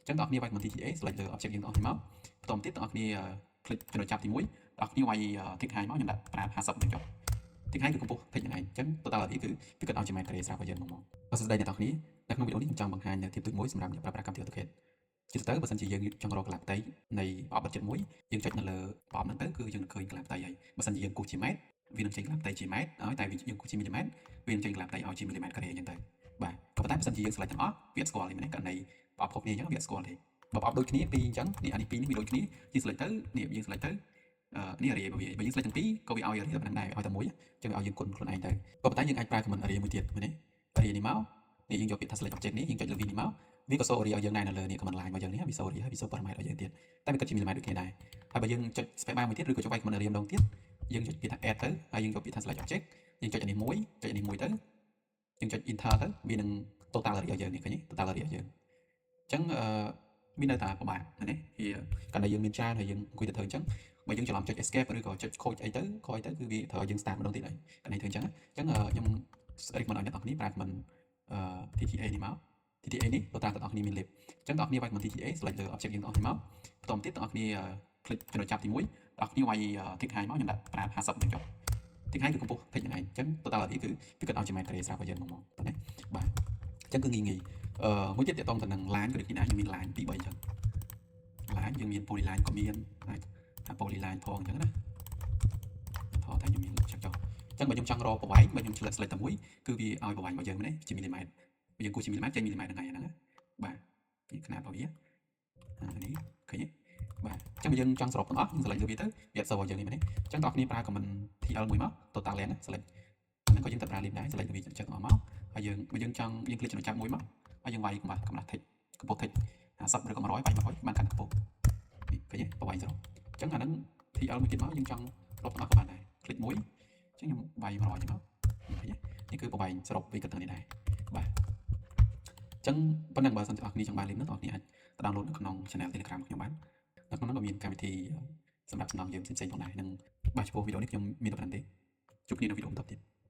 ចឹងបងប្អូនវាយមក TTA select លើ object យើងបងប្អូនមកបន្តទៀតបងប្អូន click ចំណុចចាប់ទី1បងប្អូនវាយ tick high មកខ្ញុំដាក់ប្រើ50ហ្នឹងចុះ tick high គឺកម្ពស់ tick ហ្នឹងឯងចឹង totality គឺវាគិតឲ្យជា mét carré ស្រាប់ឲ្យយើងមកអរសួស្តីអ្នកនរគ្នានៅក្នុងវីដេអូនេះខ្ញុំចង់បង្ហាញទាបទូចមួយសម្រាប់អ្នកប្រើប្រាស់កម្មវិធី AutoCAD ជាទៅបើសិនជាយើងចង់រកកន្លះផ្ទៃនៃប្រអប់បិទចិត្តមួយយើងចុចនៅលើប្រអប់ហ្នឹងទៅគឺយើងនឹងឃើញកន្លះផ្ទៃហើយបើសិនជាយើងគូសជា mét វានឹងចេញកន្លះផ្ទៃជា mét ហើយតែយើងគូសជា millimet វានឹងចេញកន្លះផ្ទៃឲ្យជា millimet carré អញ្ចឹងទៅបាទក៏ប៉ុន្តែបើសិនជាយើង select ទាំងអស់វាអត់ស្គាល់ទេមែនទេករណីប្រអប់ខុសគ្នាអញ្ចឹងវាអត់ស្គាល់ទេបើប្រអប់ដូចគ្នាពីរអញ្ចឹងនេះអានេះពីរនេះវាដូចគ្នាយើង select ទៅនេះយើង select ទៅនេះ area របស់វាបើយើង select ទាំងពីរក៏វាឲ្យ area តែប៉ុណ្្នឹងដែរឲ្យតែមួយអញ្ចឹងវាឲ្យយើងគុណខ្លួនឯងទៅក៏ប៉ុន្តែយើងអាចប្រើ command area មួយទៀតមែនទេ area នេះមកនេះយើងយកពាក្យថា select object នេះយើងចុចលើ V នេះមកវាក៏សូ area ឲ្យយើងដែរនៅលើនេះ command line របស់យើងនេះវាសូ area ហើយវាសូ parameter ឲ្យយើងទៀតតែវាគិតជា millimeter ដូចគ្នាដែរហើយបើយើងចុច space bar មួយទៀតឬក៏ចុចវាយ command area ម្ដងទៀតយើងចុចពាក្យថា add ទៅហើយយើងយកពាក្យថា select object យើងចុចអានេះមួយចុចអានេះមួយទៅយើងចុច enter ទៅវានឹង total area ឲ្យយើងនេះឃើញទេ total area ឲ្យយើងអញ្ចឹងមាននៅតែប្រហែលណាវាកាលណាយើងមានច្រើនហើយយើងអង្គុយទៅធ្វើអញ្ចឹងបើយើងច្រឡំចុច escape ឬក៏ចុចខូចអីទៅក្រោយទៅគឺវាត្រូវឲ្យយើង start ម្ដងទៀតហើយកាលណាធ្វើអញ្ចឹងខ្ញុំrecommend ឲ្យអ្នកនរគ្នាប្រើ command TTA នេះមក TTA នេះទៅតាមទាំងអស់គ្នាមាន lib អញ្ចឹងបងប្អូនវាយ command TTA select លើ object យើងទាំងអស់គ្នាមកបន្តទៀតបងប្អូន click ចំណុចចាប់ទី1បងប្អូនវាយ tick high មកខ្ញុំដាក់ប្រើ50ហ្នឹងចុះ tick high គឺកម្ពស់ tick ហ្នឹងឯងអញ្ចឹង totality គឺវាគិតឲ្យជា mét carré ស្រាប់ឲ្យយើងមកប៉ុណ្ណេះបាទអញ្ចឹងគឺងាយមួយទៀតតកតងទៅនឹង line ក៏ដូចគ្នាដែរយើងមាន line 2 3អញ្ចឹង line យើងមាន polyline ក៏មានហើយថា polyline ផងអញ្ចឹងណាថតតែខ្ញុំមានចុចចុះអញ្ចឹងបើខ្ញុំចង់រកប្រវែងបើខ្ញុំ select តែមួយគឺវាឲ្យប្រវែងរបស់យើងមែនទេជា millimeter យើងគូសជា millimeter ចេញ millimeter ហ្នឹងហើយហ្នឹងបាទនេះຂະຫນາດរបស់វានេះឃើញទេបាទអញ្ចឹងបើយើងចង់សរុបទាំងអស់យើង select លើវាទៅវាអត់សូវឲ្យយើងនេះមែនទេអញ្ចឹងបងប្អូនប្រើ command TL មួយមក total length select ហ្នឹងក៏យើងទៅប្រើ lib ដែរ select លើវាចឹងអស់មកហើយយើងបើយើងចង់យើង click ចំណុចចាប់មួយមកហើយយើងវាយកំណត់ tick កម្ពស់ tick 50ឬក៏100វាយ100បានកាន់កម្ពស់នេះឃើញទេប្រវែងសរុបអញ្ចឹងអាហ្នឹង TL មួយទៀតមកយើងចង់សរុបទាំងអស់ក៏បានដែរ click មួយអញ្ចឹងខ្ញុំវាយ100ចឹងមកឃើញទេនេះគឺប្រវែងសរុបវាគិតទៅនេះដែរបាទអញ្ចឹងប៉ុណ្ណឹងបើសិនជាអ្នកនរគ្នាចង់បាន link នោះអ្នកនរគ្នាអាច download នៅក្នុង channel Telegram របស់ខ្ញុំបាននៅក្នុងនោះក៏មានកម្មវិធីសម្រាប់សំណងយើងផ្សេងៗផងដែរនឹងបាទចំពោះវីដេអូនេះខ្ញុំមានតែប៉ុណ្្នឹងទេជួបគ្នានៅវីដេអូបន្តទៀត